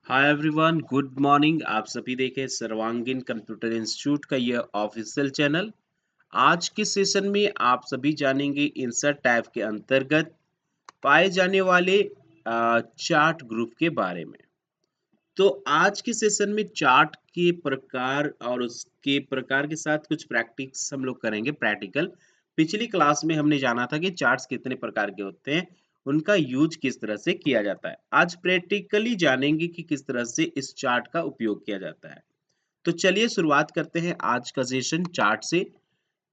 Hi everyone, good morning. आप सभी देखें सर्वांगीण कंप्यूटर इंस्टीट्यूट का यह ऑफिशियल चैनल। आज के सेशन में आप सभी जानेंगे इंसर्ट टैब के अंतर्गत पाए जाने वाले चार्ट ग्रुप के बारे में। तो आज के सेशन में चार्ट के प्रकार और उसके प्रकार के साथ कुछ प्रैक्टिस हम लोग करेंगे, प्रैक्टिकल। पिछली क्लास में हमने जाना था कि चार्ट्स कितने प्रकार के होते हैं, उनका यूज किस तरह से किया जाता है। आज प्रैक्टिकली जानेंगे कि किस तरह से इस चार्ट का उपयोग किया जाता है। तो चलिए शुरुआत करते हैं आज का सेशन चार्ट से।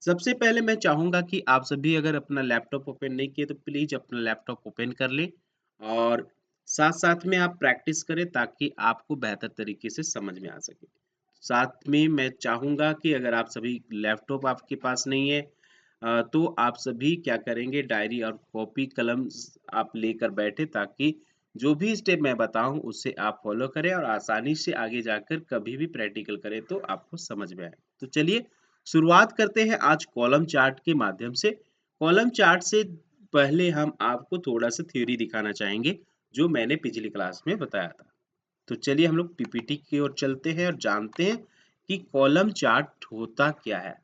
सबसे पहले मैं चाहूंगा कि आप सभी अगर अपना लैपटॉप ओपन नहीं किए तो प्लीज अपना लैपटॉप ओपन कर लें और साथ साथ में आप प्रैक्टिस करें ताकि आपको बेहतर तरीके से समझ में आ सके। साथ में मैं चाहूंगा कि अगर आप सभी लैपटॉप आपके पास नहीं है तो आप सभी क्या करेंगे, डायरी और कॉपी कलम आप लेकर बैठे ताकि जो भी स्टेप मैं बताऊं उससे आप फॉलो करें और आसानी से आगे जाकर कभी भी प्रैक्टिकल करें तो आपको समझ में आए। तो चलिए शुरुआत करते हैं आज कॉलम चार्ट के माध्यम से। कॉलम चार्ट से पहले हम आपको थोड़ा-सा थ्योरी दिखाना चाहेंगे, जो मैंने पिछली क्लास में बताया था। तो चलिए हम लोग पीपीटी की ओर चलते हैं और जानते हैं कि कॉलम चार्ट होता क्या है।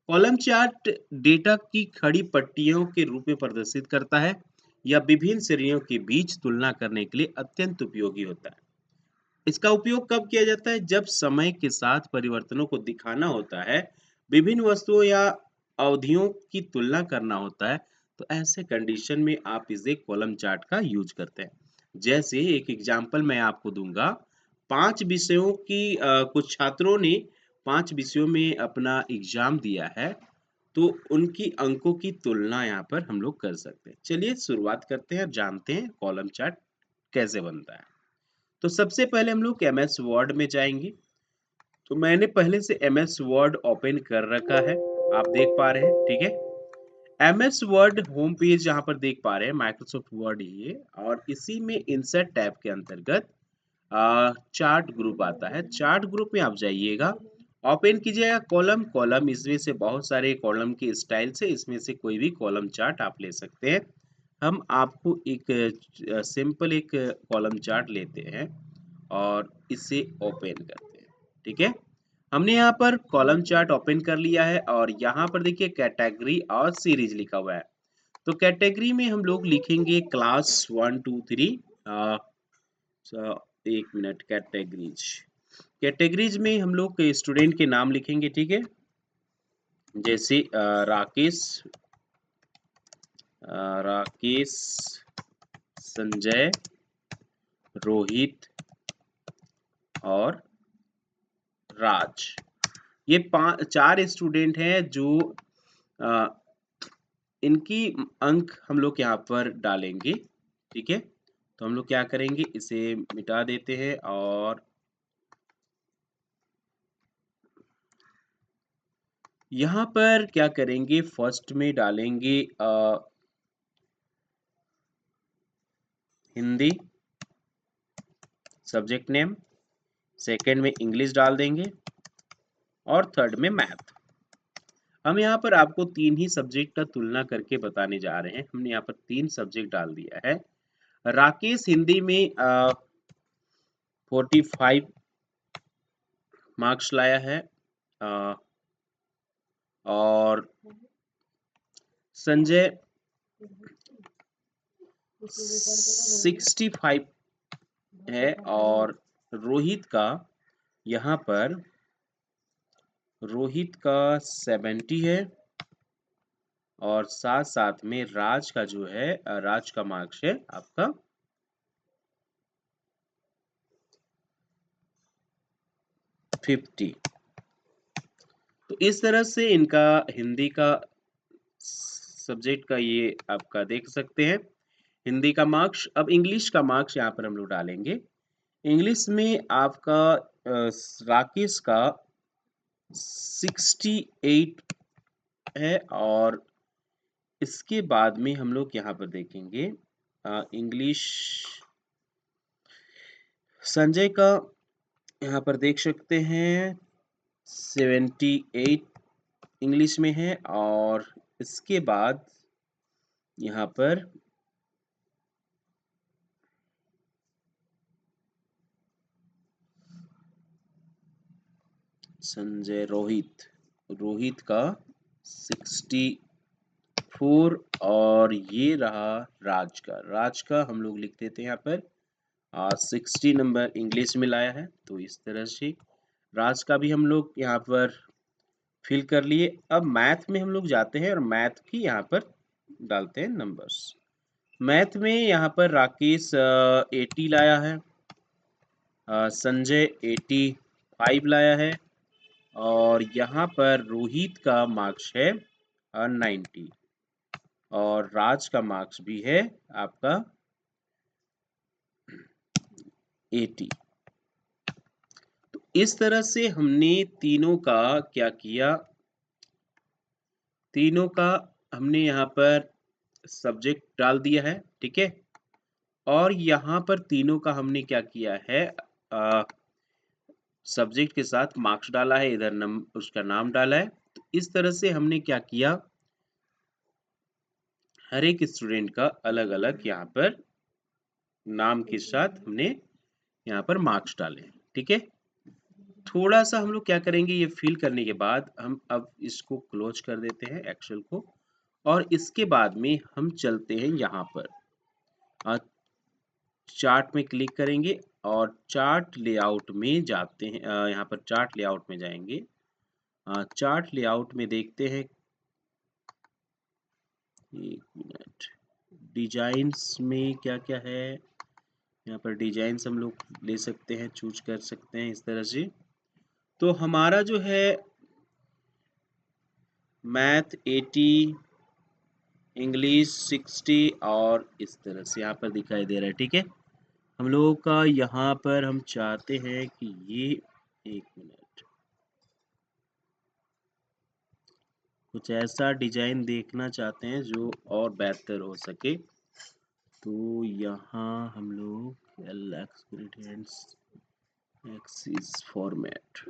कॉलम चार्ट डेटा की खड़ी पट्टियों के रूप में प्रदर्शित करता है या विभिन्न श्रेणियों के बीच तुलना करने के लिए अत्यंत उपयोगी होता है। इसका उपयोग कब किया जाता है? जब समय के साथ परिवर्तनों को दिखाना होता है, विभिन्न वस्तुओं या अवधियों की तुलना करना होता है, तो ऐसे कंडीशन में आप इसे कॉलम चार्ट का यूज करते हैं। जैसे एक एग्जांपल मैं आपको दूंगा, 5 विषयों की कुछ छात्रों ने 5 विषयों में अपना एग्जाम दिया है, तो उनकी अंकों की तुलना यहाँ पर हम लोग कर सकते हैं। चलिए शुरुआत करते हैं और जानते हैं कॉलम चार्ट कैसे बनता है। तो सबसे पहले हम लोग एमएस वर्ड में जाएंगे। तो मैंने पहले से एमएस वर्ड ओपन कर रखा है, आप देख पा रहे हैं, ठीक है। एमएस वर्ड होम पेज जहां पर देख पा रहे हैं, माइक्रोसॉफ्ट वर्ड ये, और इसी में इंसर्ट टैब के अंतर्गत चार्ट ग्रुप आता है। चार्ट ग्रुप में आप जाइएगा, ओपन कीजिएगा कॉलम। कॉलम इसमें से बहुत सारे कॉलम के स्टाइल से इसमें से कोई भी कॉलम चार्ट आप ले सकते हैं। हम आपको एक सिंपल एक कॉलम चार्ट लेते हैं और इसे ओपन करते हैं, ठीक है। हमने यहाँ पर कॉलम चार्ट ओपन कर लिया है और यहाँ पर देखिए कैटेगरी और सीरीज लिखा हुआ है। तो कैटेगरी में हम लोग लिखेंगे क्लास 1 2 3। एक मिनट, कैटेगरीज। कैटेगरीज में हम लोग स्टूडेंट के नाम लिखेंगे, ठीक है। जैसे राकेश, संजय, रोहित और राज। ये 4 स्टूडेंट हैं जो अ, इनकी अंक हम लोग यहाँ पर डालेंगे, ठीक है। तो हम लोग क्या करेंगे, इसे मिटा देते हैं और यहाँ पर क्या करेंगे, फर्स्ट में डालेंगे हिंदी सब्जेक्ट नेम, सेकंड में इंग्लिश डाल देंगे और थर्ड में मैथ। हम यहाँ पर आपको 3 ही सब्जेक्ट का तुलना करके बताने जा रहे हैं। हमने यहाँ पर 3 सब्जेक्ट डाल दिया है। राकेश हिंदी में 45 मार्क्स लाया है अ, और संजय 65 है और रोहित का यहाँ पर 70 है और साथ साथ में राज का जो है राज का मार्क्स है आपका 50। तो इस तरह से इनका हिंदी का सब्जेक्ट का ये आपका देख सकते हैं, हिंदी का मार्क्स। अब इंग्लिश का मार्क्स यहाँ पर हम लोग डालेंगे। इंग्लिश में आपका राकेश का 68 है और इसके बाद में हम लोग यहाँ पर देखेंगे इंग्लिश संजय का, यहाँ पर देख सकते हैं 78 इंग्लिश में है और इसके बाद यहाँ पर संजय रोहित, रोहित का 64 और ये रहा राज का, राज का हम लोग लिख देते हैं यहाँ पर 60 नंबर इंग्लिश में लाया है। तो इस तरह से राज का भी हम लोग यहाँ पर फिल कर लिए। अब मैथ में हम लोग जाते हैं और मैथ भी यहाँ पर डालते हैं नंबर्स। मैथ में यहाँ पर राकेश 80 लाया है, संजय 85 लाया है और यहाँ पर रोहित का मार्क्स है 90 और राज का मार्क्स भी है आपका 80। तो इस तरह से हमने तीनों का क्या किया, तीनों का हमने यहाँ पर सब्जेक्ट डाल दिया है, ठीक है। और यहाँ पर तीनों का हमने क्या किया है, सब्जेक्ट के साथ मार्क्स डाला है, इधर उसका नाम डाला है। तो इस तरह से हमने क्या किया, हर एक स्टूडेंट का अलग अलग यहाँ पर नाम के साथ हमने यहाँ पर मार्क्स डाले, ठीक है। थोड़ा सा हम लोग क्या करेंगे, ये फिल करने के बाद हम अब इसको क्लोज कर देते हैं एक्सेल को और इसके बाद में हम चलते हैं यहाँ पर चार्ट में क्लिक करेंगे और चार्ट लेआउट में जाते हैं। यहाँ पर चार्ट लेआउट में जाएंगे, चार्ट लेआउट में देखते हैं, एक मिनट, डिजाइन्स में क्या क्या है। यहाँ पर डिजाइन्स हम लोग ले सकते हैं, चूज कर सकते हैं इस तरह से। तो हमारा जो है मैथ 80, इंग्लिश 60 और इस तरह से यहाँ पर दिखाई दे रहा है, ठीक है। हम लोगों का यहाँ पर हम चाहते हैं कि ये, एक मिनट, कुछ ऐसा डिजाइन देखना चाहते हैं जो और बेहतर हो सके। तो यहाँ हम लोग एक्सिस फॉर्मेट,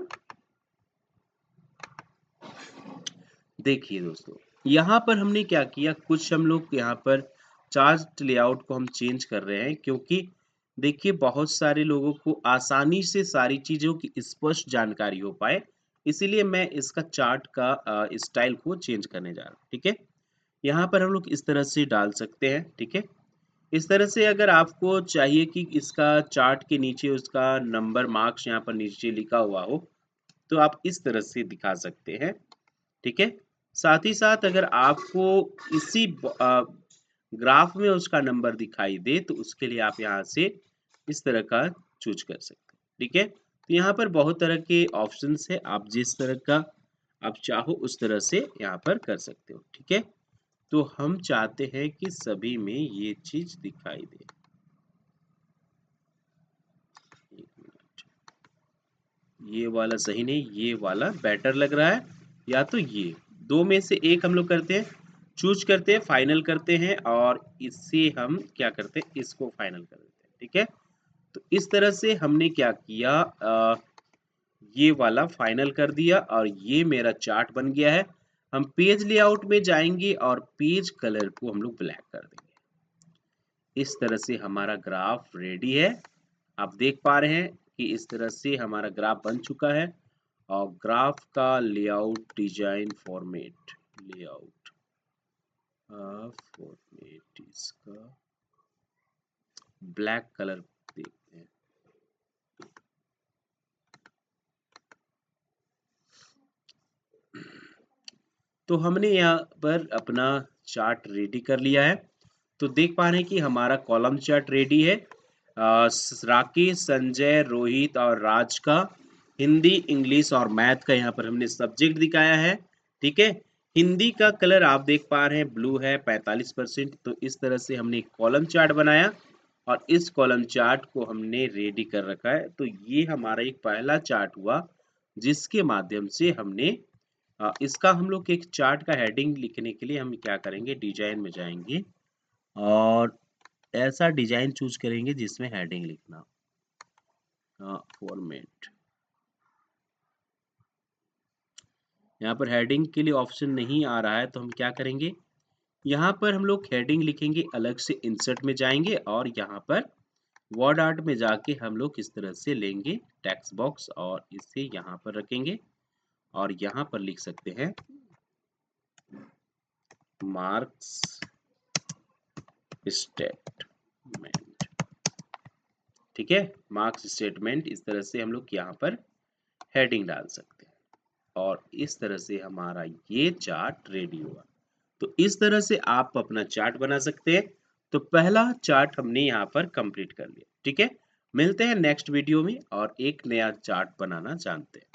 देखिए दोस्तों, यहाँ पर हमने क्या किया, कुछ हम लोग यहाँ पर चार्ट लेआउट को हम चेंज कर रहे हैं क्योंकि देखिए बहुत सारे लोगों को आसानी से सारी चीजों की स्पष्ट जानकारी हो पाए, इसीलिए मैं इसका चार्ट का स्टाइल को चेंज करने जा रहा हूँ, ठीक है। यहाँ पर हम लोग इस तरह से डाल सकते हैं, ठीक है। इस तरह से अगर आपको चाहिए कि इसका चार्ट के नीचे उसका नंबर मार्क्स यहाँ पर नीचे लिखा हुआ हो तो आप इस तरह से दिखा सकते हैं, ठीक है। साथ ही साथ अगर आपको इसी ग्राफ में उसका नंबर दिखाई दे तो उसके लिए आप यहाँ से इस तरह का चूज कर सकते हैं, ठीक है। तो यहाँ पर बहुत तरह के ऑप्शंस है, आप जिस तरह का आप चाहो उस तरह से यहाँ पर कर सकते हो, ठीक है। तो हम चाहते हैं कि सभी में ये चीज दिखाई दे। एक मिनट, ये वाला सही नहीं, ये वाला बेटर लग रहा है, या तो ये दो में से एक हम लोग करते हैं, चूज करते हैं, फाइनल करते हैं और इससे हम क्या करते हैं, इसको फाइनल कर देते हैं, ठीक है। तो इस तरह से हमने क्या किया, ये वाला फाइनल कर दिया और ये मेरा चार्ट बन गया है। हम पेज लेआउट में जाएंगे और पेज कलर को हम लोग ब्लैक कर देंगे। इस तरह से हमारा ग्राफ रेडी है। आप देख पा रहे हैं कि इस तरह से हमारा ग्राफ बन चुका है और ग्राफ का layout, design, format, layout format इसका ब्लैक कलर देखते हैं। तो हमने यहाँ पर अपना चार्ट रेडी कर लिया है। तो देख पा रहे हैं कि हमारा कॉलम चार्ट रेडी है। राकेश, संजय, रोहित और राज का हिंदी, इंग्लिश और मैथ का यहाँ पर हमने सब्जेक्ट दिखाया है, ठीक है। हिंदी का कलर आप देख पा रहे हैं ब्लू है 45%। तो इस तरह से हमने एक कॉलम चार्ट बनाया और इस कॉलम चार्ट को हमने रेडी कर रखा है। तो ये हमारा एक पहला चार्ट हुआ जिसके माध्यम से हमने इसका हम लोग एक चार्ट का हेडिंग लिखने के लिए हम क्या करेंगे, डिजाइन में जाएंगे और ऐसा डिजाइन चूज करेंगे जिसमें हेडिंग लिखना, फॉर्मेट। यहाँ पर हेडिंग के लिए ऑप्शन नहीं आ रहा है तो हम क्या करेंगे, यहाँ पर हम लोग हेडिंग लिखेंगे, अलग से इंसर्ट में जाएंगे और यहाँ पर वर्ड आर्ट में जाके हम लोग इस तरह से लेंगे टेक्स्ट बॉक्स और इसे यहाँ पर रखेंगे और यहाँ पर लिख सकते हैं मार्क्स स्टेटमेंट। ठीक है, मार्क्स स्टेटमेंट, इस तरह से हम लोग यहाँ पर हेडिंग डाल सकते हैं और इस तरह से हमारा ये चार्ट रेडी हुआ। तो इस तरह से आप अपना चार्ट बना सकते हैं। तो पहला चार्ट हमने यहाँ पर कंप्लीट कर लिया। ठीक है, मिलते हैं नेक्स्ट वीडियो में और एक नया चार्ट बनाना जानते हैं।